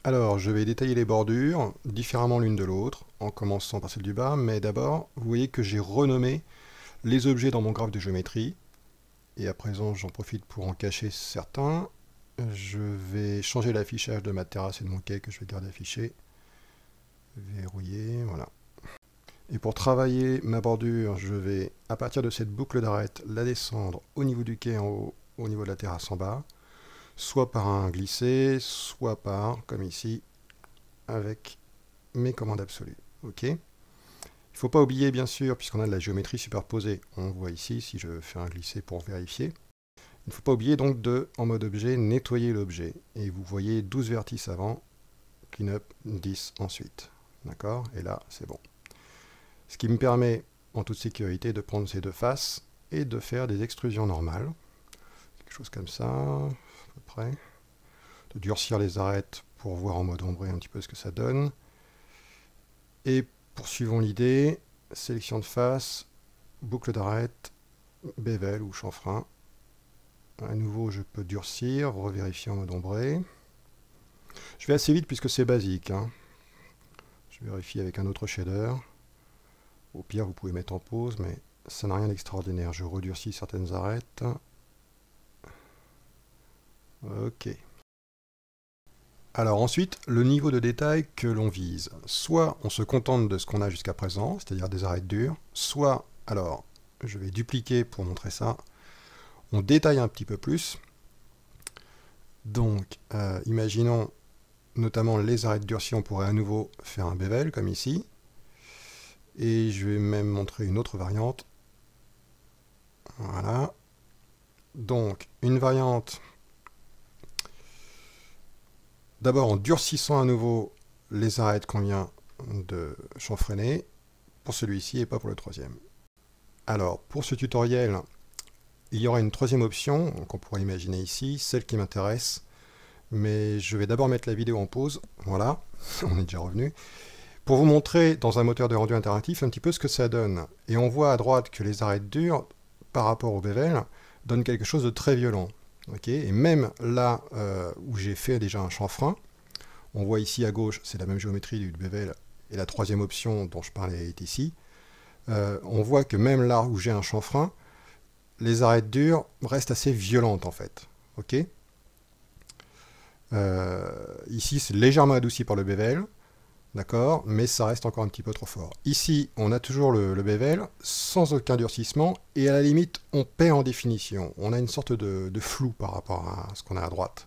Alors, je vais détailler les bordures différemment l'une de l'autre, en commençant par celle du bas, mais d'abord, vous voyez que j'ai renommé les objets dans mon graphe de géométrie, et à présent, j'en profite pour en cacher certains. Je vais changer l'affichage de ma terrasse et de mon quai que je vais garder affiché. Verrouiller, voilà. Et pour travailler ma bordure, je vais, à partir de cette boucle d'arête, la descendre au niveau du quai en haut, au niveau de la terrasse en bas, soit par un glissé, soit par, comme ici, avec mes commandes absolues. Ok. Il ne faut pas oublier, bien sûr, puisqu'on a de la géométrie superposée, on voit ici, si je fais un glissé pour vérifier, il ne faut pas oublier donc de, en mode objet, nettoyer l'objet. Et vous voyez 12 vertices avant, clean-up 10 ensuite. D'accord. Et là, c'est bon. Ce qui me permet, en toute sécurité, de prendre ces deux faces et de faire des extrusions normales. Quelque chose comme ça, à peu près. De durcir les arêtes pour voir en mode ombré un petit peu ce que ça donne. Et poursuivons l'idée, sélection de face, boucle d'arête, bevel ou chanfrein. À nouveau, je peux durcir, revérifier en mode ombré. Je vais assez vite puisque c'est basique, hein. Je vérifie avec un autre shader. Au pire, vous pouvez mettre en pause, mais ça n'a rien d'extraordinaire. Je redurcis certaines arêtes. Ok. Alors ensuite, le niveau de détail que l'on vise. Soit on se contente de ce qu'on a jusqu'à présent, c'est-à-dire des arêtes dures, soit, alors, je vais dupliquer pour montrer ça, on détaille un petit peu plus. Donc, imaginons notamment les arêtes durcies, on pourrait à nouveau faire un bevel, comme ici. Et je vais même montrer une autre variante. Voilà. Donc, une variante, d'abord en durcissant à nouveau les arêtes qu'on vient de chanfreiner, pour celui-ci et pas pour le troisième. Alors, pour ce tutoriel, il y aura une troisième option qu'on pourrait imaginer ici, celle qui m'intéresse, mais je vais d'abord mettre la vidéo en pause, voilà, on est déjà revenu, pour vous montrer dans un moteur de rendu interactif un petit peu ce que ça donne. Et on voit à droite que les arêtes dures, par rapport au bevel, donnent quelque chose de très violent. Okay, et même là où j'ai fait déjà un chanfrein, on voit ici à gauche, c'est la même géométrie du bevel, et la troisième option dont je parlais est ici. On voit que même là où j'ai un chanfrein, les arêtes dures restent assez violentes en fait. Okay, ici c'est légèrement adouci par le bevel, d'accord, mais ça reste encore un petit peu trop fort. Ici, on a toujours le bevel, sans aucun durcissement, et à la limite, on perd en définition. On a une sorte de flou par rapport à ce qu'on a à droite.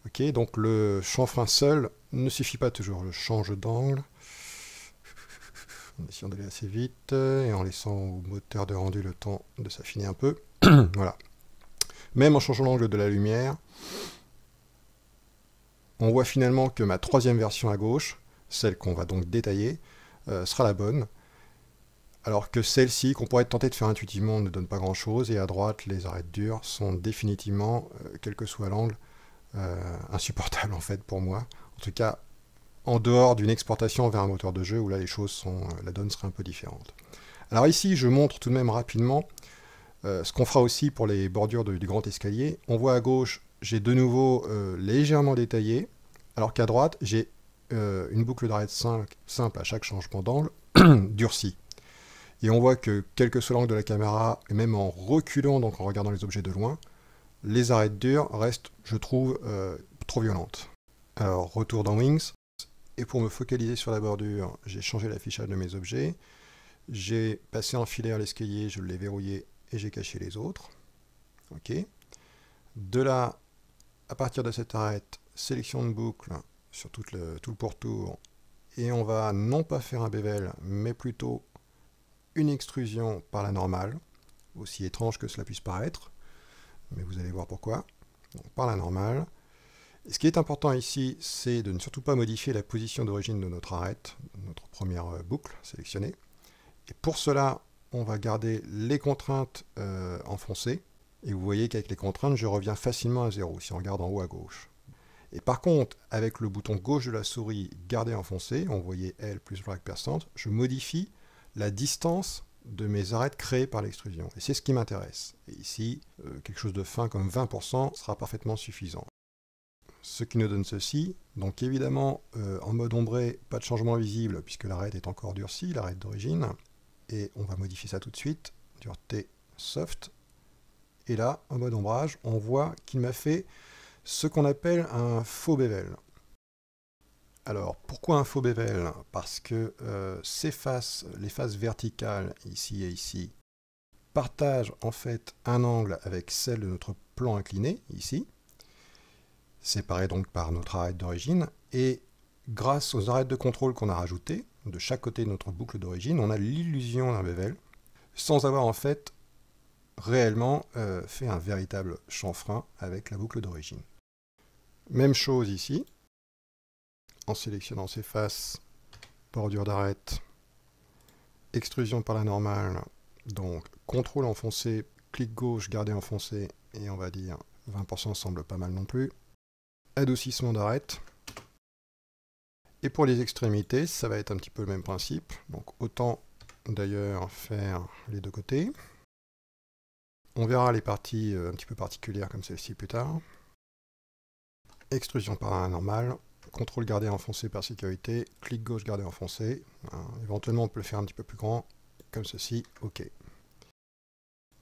Ok, donc le chanfrein seul ne suffit pas toujours. Je change d'angle, en essayant d'aller assez vite, et en laissant au moteur de rendu le temps de s'affiner un peu. Voilà. Même en changeant l'angle de la lumière, on voit finalement que ma troisième version à gauche, celle qu'on va donc détailler, sera la bonne, alors que celle-ci, qu'on pourrait tenter de faire intuitivement, ne donne pas grand-chose, et à droite, les arêtes dures sont définitivement, quel que soit l'angle, insupportables en fait pour moi. En tout cas, en dehors d'une exportation vers un moteur de jeu, où là les choses sont, la donne serait un peu différente. Alors ici, je montre tout de même rapidement ce qu'on fera aussi pour les bordures du grand escalier. On voit à gauche, j'ai de nouveau légèrement détaillé, alors qu'à droite, j'ai une boucle d'arête simple à chaque changement d'angle, durcie. Et on voit que, quel que soit l'angle de la caméra, et même en reculant, donc en regardant les objets de loin, les arêtes dures restent, je trouve, trop violentes. Alors, retour dans Wings, et pour me focaliser sur la bordure, j'ai changé l'affichage de mes objets, j'ai passé un filet à l'escalier, je l'ai verrouillé, et j'ai caché les autres. Ok. De là, à partir de cette arête, sélection de boucle sur tout le pourtour, et on va non pas faire un bevel, mais plutôt une extrusion par la normale, aussi étrange que cela puisse paraître, mais vous allez voir pourquoi. Donc, par la normale. Et ce qui est important ici, c'est de ne surtout pas modifier la position d'origine de notre arête, notre première boucle sélectionnée. Et pour cela, on va garder les contraintes enfoncées. Et vous voyez qu'avec les contraintes, je reviens facilement à 0, si on regarde en haut à gauche. Et par contre, avec le bouton gauche de la souris, garder enfoncé, on voyait L plus drag%, je modifie la distance de mes arêtes créées par l'extrusion. Et c'est ce qui m'intéresse. Et ici, quelque chose de fin comme 20% sera parfaitement suffisant. ce qui nous donne ceci. Donc évidemment, en mode ombré, pas de changement visible puisque l'arête est encore durcie, l'arête d'origine. Et on va modifier ça tout de suite. Dureté soft. Et là, en mode ombrage, on voit qu'il m'a fait ce qu'on appelle un faux bevel. Alors, pourquoi un faux bevel? Parce que les faces verticales, ici et ici, partagent en fait un angle avec celle de notre plan incliné, ici, séparé donc par notre arête d'origine, et grâce aux arêtes de contrôle qu'on a rajoutées, de chaque côté de notre boucle d'origine, on a l'illusion d'un bevel, sans avoir en fait réellement fait un véritable chanfrein avec la boucle d'origine. Même chose ici, en sélectionnant ces faces, bordure d'arête, extrusion par la normale, donc contrôle enfoncé, clic gauche, garder enfoncé, et on va dire 20% semble pas mal non plus. Adoucissement d'arête. Et pour les extrémités, ça va être un petit peu le même principe. Donc autant d'ailleurs faire les deux côtés. On verra les parties un petit peu particulières comme celle-ci plus tard. Extrusion par la normale. Contrôle garder enfoncé par sécurité. Clic gauche garder enfoncé. Éventuellement on peut le faire un petit peu plus grand. Comme ceci. OK.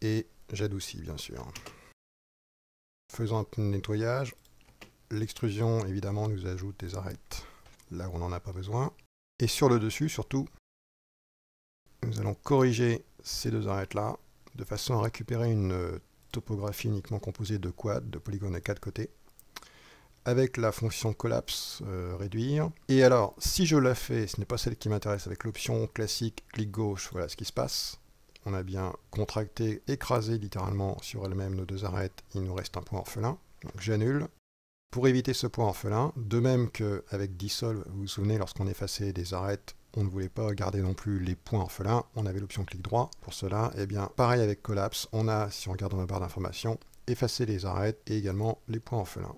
Et j'adoucis bien sûr. Faisant un peu de nettoyage. L'extrusion évidemment nous ajoute des arêtes là où on n'en a pas besoin. Et sur le dessus surtout, nous allons corriger ces deux arêtes là de façon à récupérer une topographie uniquement composée de quads, de polygones à 4 côtés, avec la fonction collapse réduire. Et alors, si je la fais, ce n'est pas celle qui m'intéresse, avec l'option classique, clic gauche, voilà ce qui se passe. On a bien contracté, écrasé littéralement sur elle-même nos deux arêtes, il nous reste un point orphelin, donc j'annule. Pour éviter ce point orphelin, de même qu'avec Dissolve, vous vous souvenez, lorsqu'on effaçait des arêtes, on ne voulait pas garder non plus les points orphelins, on avait l'option clic droit. Pour cela, eh bien, pareil avec Collapse, on a, si on regarde dans la barre d'information, effacé les arêtes et également les points orphelins.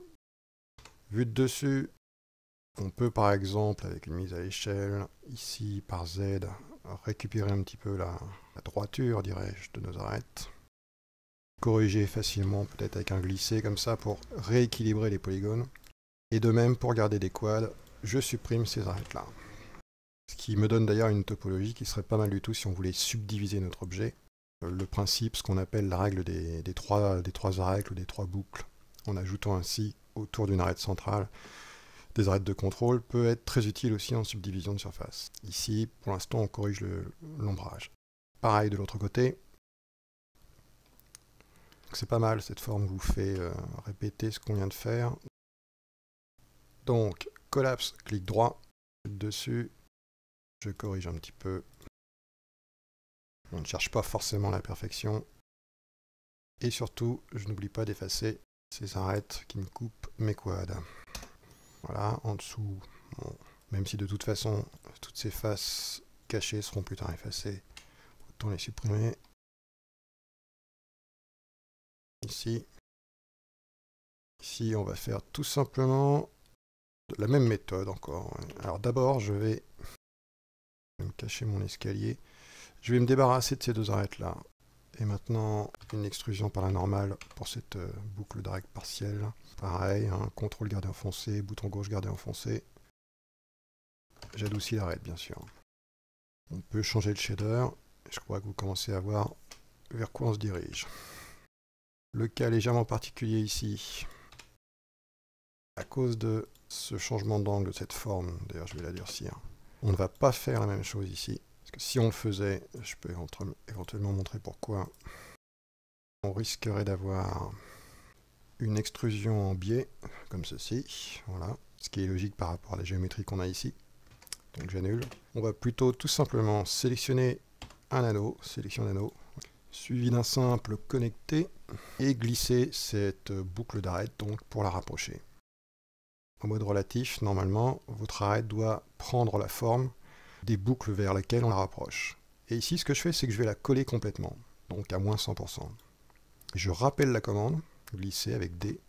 Vu de dessus, on peut par exemple, avec une mise à l'échelle, ici par Z, récupérer un petit peu la droiture, dirais-je, de nos arêtes. Corriger facilement, peut-être avec un glissé comme ça, pour rééquilibrer les polygones. Et de même, pour garder des quads, je supprime ces arêtes-là. Ce qui me donne d'ailleurs une topologie qui serait pas mal du tout si on voulait subdiviser notre objet. Le principe, ce qu'on appelle la règle des trois arêtes ou des trois boucles, en ajoutant ainsi autour d'une arête centrale des arêtes de contrôle, peut être très utile aussi en subdivision de surface. Ici, pour l'instant, on corrige l'ombrage. Pareil de l'autre côté. C'est pas mal, cette forme vous fait répéter ce qu'on vient de faire. Donc, collapse, clic droit, dessus, je corrige un petit peu. On ne cherche pas forcément la perfection. Et surtout, je n'oublie pas d'effacer ces arêtes qui me coupent mes quads. Voilà, en dessous, bon, même si de toute façon, toutes ces faces cachées seront plus tard effacées, autant les supprimer. Ici, on va faire tout simplement la même méthode encore. Alors d'abord, je vais me cacher mon escalier. Je vais me débarrasser de ces deux arêtes-là. Et maintenant, une extrusion par la normale pour cette boucle d'arête partielle. Pareil, hein, contrôle garder enfoncé, bouton gauche garder enfoncé. J'adoucis l'arête, bien sûr. On peut changer le shader. Je crois que vous commencez à voir vers quoi on se dirige. Le cas légèrement particulier ici, à cause de ce changement d'angle de cette forme, d'ailleurs je vais la durcir, on ne va pas faire la même chose ici. Parce que si on le faisait, je peux éventuellement montrer pourquoi. On risquerait d'avoir une extrusion en biais, comme ceci, voilà, ce qui est logique par rapport à la géométrie qu'on a ici. Donc j'annule. On va plutôt tout simplement sélectionner un anneau, sélection d'anneau, suivi d'un simple connecté, et glisser cette boucle d'arête donc pour la rapprocher. En mode relatif, normalement, votre arête doit prendre la forme des boucles vers lesquelles on la rapproche. Et ici, ce que je fais, c'est que je vais la coller complètement, donc à moins 100%. Je rappelle la commande, glisser avec D.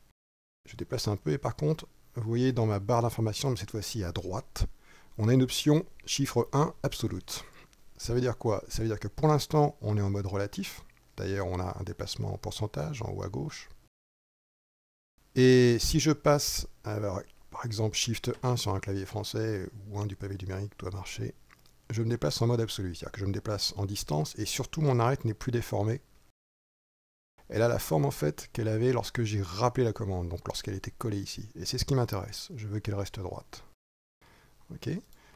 Je déplace un peu, et par contre, vous voyez dans ma barre d'information, mais cette fois-ci à droite, on a une option chiffre 1 absolute. Ça veut dire quoi? Ça veut dire que pour l'instant, on est en mode relatif. D'ailleurs, on a un déplacement en pourcentage en haut à gauche. Et si je passe, alors, par exemple, Shift 1 sur un clavier français, ou un du pavé numérique doit marcher, je me déplace en mode absolu, c'est-à-dire que je me déplace en distance, et surtout mon arête n'est plus déformée. Elle a la forme en fait qu'elle avait lorsque j'ai rappelé la commande, donc lorsqu'elle était collée ici. Et c'est ce qui m'intéresse, je veux qu'elle reste droite. Ok.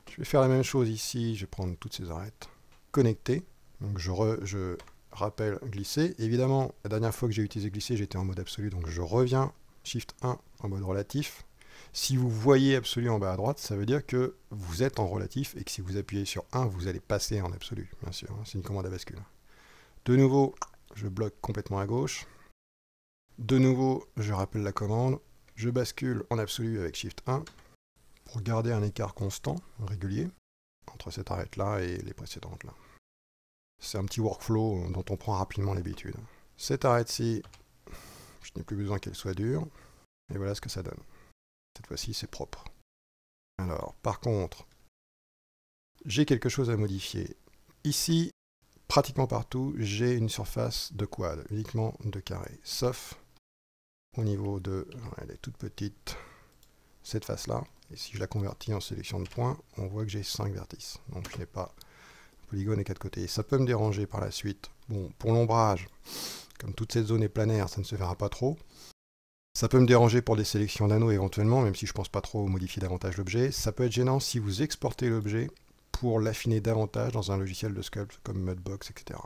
Je vais faire la même chose ici, je vais prendre toutes ces arêtes, connecter, donc je rappelle glisser. Évidemment, la dernière fois que j'ai utilisé glisser, j'étais en mode absolu, donc je reviens, Shift 1 en mode relatif. Si vous voyez absolu en bas à droite, ça veut dire que vous êtes en relatif et que si vous appuyez sur 1, vous allez passer en absolu, bien sûr, hein, c'est une commande à bascule. De nouveau, je bloque complètement à gauche. De nouveau, je rappelle la commande, je bascule en absolu avec Shift 1 pour garder un écart constant, régulier, entre cette arête-là et les précédentes là. C'est un petit workflow dont on prend rapidement l'habitude. Cette arête-ci, je n'ai plus besoin qu'elle soit dure, et voilà ce que ça donne. Cette fois-ci, c'est propre. Alors, par contre, j'ai quelque chose à modifier. Ici, pratiquement partout, j'ai une surface de quad, uniquement de carré, sauf au niveau de, elle est toute petite, cette face-là, et si je la convertis en sélection de points, on voit que j'ai 5 vertices, donc je n'ai pas polygone et 4 côtés. Et ça peut me déranger par la suite. Bon, pour l'ombrage, comme toute cette zone est planaire, ça ne se verra pas trop. Ça peut me déranger pour des sélections d'anneaux éventuellement, même si je ne pense pas trop modifier davantage l'objet. Ça peut être gênant si vous exportez l'objet pour l'affiner davantage dans un logiciel de sculpt comme Mudbox, etc.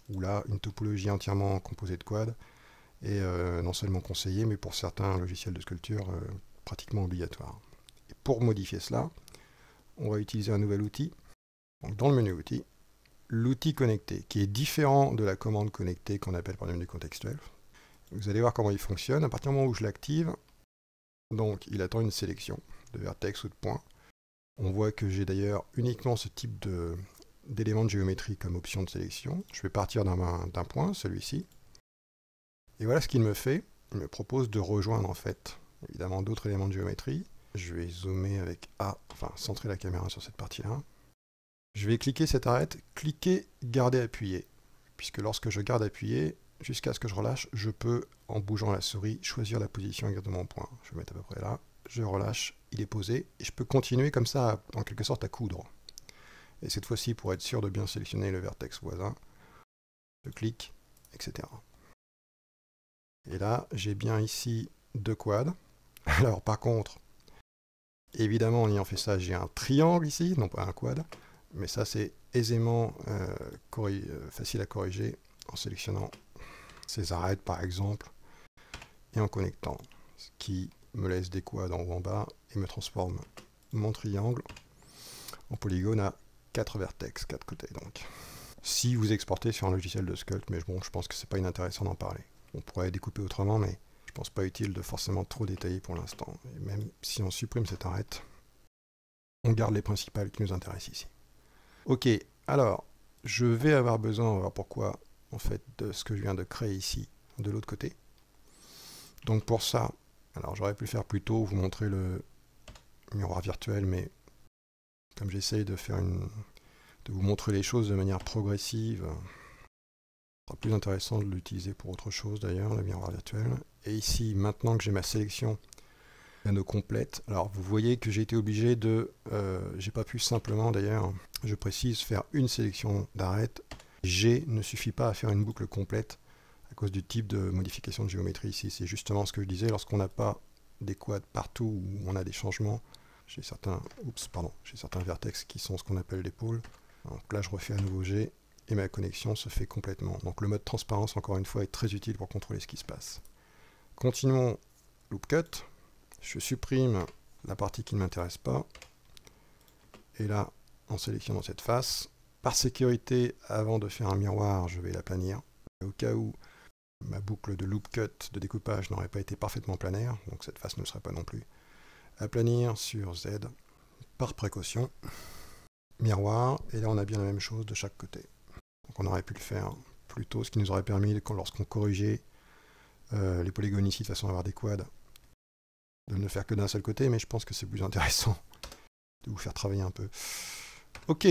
Où là, une topologie entièrement composée de quad est non seulement conseillée, mais pour certains logiciels de sculpture, pratiquement obligatoire. Et pour modifier cela, on va utiliser un nouvel outil. Donc dans le menu outils, l'outil connecté, qui est différent de la commande connectée qu'on appelle par le menu contextuel. Vous allez voir comment il fonctionne. À partir du moment où je l'active, donc il attend une sélection de vertex ou de points. On voit que j'ai d'ailleurs uniquement ce type d'éléments de géométrie comme option de sélection. Je vais partir d'un point, celui-ci. Et voilà ce qu'il me fait. Il me propose de rejoindre en fait, évidemment, d'autres éléments de géométrie. Je vais zoomer avec A, enfin centrer la caméra sur cette partie-là. Je vais cliquer cette arête, cliquer, garder appuyé. Puisque lorsque je garde appuyé, jusqu'à ce que je relâche, je peux, en bougeant la souris, choisir la position exacte de mon point. Je vais mettre à peu près là, je relâche, il est posé, et je peux continuer comme ça, en quelque sorte, à coudre. Et cette fois-ci, pour être sûr de bien sélectionner le vertex voisin, je clique, etc. Et là, j'ai bien ici 2 quads. Alors par contre, évidemment, en ayant fait ça, j'ai un triangle ici, non pas un quad, mais ça c'est aisément facile à corriger en sélectionnant ces arêtes par exemple, et en connectant, ce qui me laisse des quads en haut en bas, et me transforme mon triangle en polygone à 4 vertex, 4 côtés donc. Si vous exportez sur un logiciel de sculpt, mais bon, je pense que c'est pas inintéressant d'en parler. On pourrait découper autrement, mais je pense pas utile de forcément trop détailler pour l'instant. Et même si on supprime cette arête, on garde les principales qui nous intéressent ici. Ok, alors, je vais avoir besoin, on va voir pourquoi, en fait, de ce que je viens de créer ici, de l'autre côté. Donc pour ça, alors j'aurais pu le faire plus tôt, vous montrer le miroir virtuel, mais comme j'essaye de vous montrer les choses de manière progressive, ce sera plus intéressant de l'utiliser pour autre chose d'ailleurs, le miroir virtuel. Et ici, maintenant que j'ai ma sélection d'anneaux complète, alors vous voyez que j'ai été obligé de, j'ai pas pu simplement d'ailleurs, je précise, faire une sélection d'arêtes. G ne suffit pas à faire une boucle complète à cause du type de modification de géométrie ici. C'est justement ce que je disais, lorsqu'on n'a pas des quads partout où on a des changements, j'ai certains vertex qui sont ce qu'on appelle des pôles. Donc là je refais à nouveau G et ma connexion se fait complètement. Donc le mode transparence, encore une fois, est très utile pour contrôler ce qui se passe. Continuons loop cut. Je supprime la partie qui ne m'intéresse pas. Et là, en sélectionnant cette face, par sécurité, avant de faire un miroir, je vais l'aplanir. Au cas où ma boucle de loop cut de découpage n'aurait pas été parfaitement planaire, donc cette face ne serait pas non plus. Aplanir sur Z, par précaution. Miroir, et là on a bien la même chose de chaque côté. Donc on aurait pu le faire plus tôt, ce qui nous aurait permis, lorsqu'on corrigeait les polygones ici de façon à avoir des quads, de ne le faire que d'un seul côté, mais je pense que c'est plus intéressant de vous faire travailler un peu. Ok,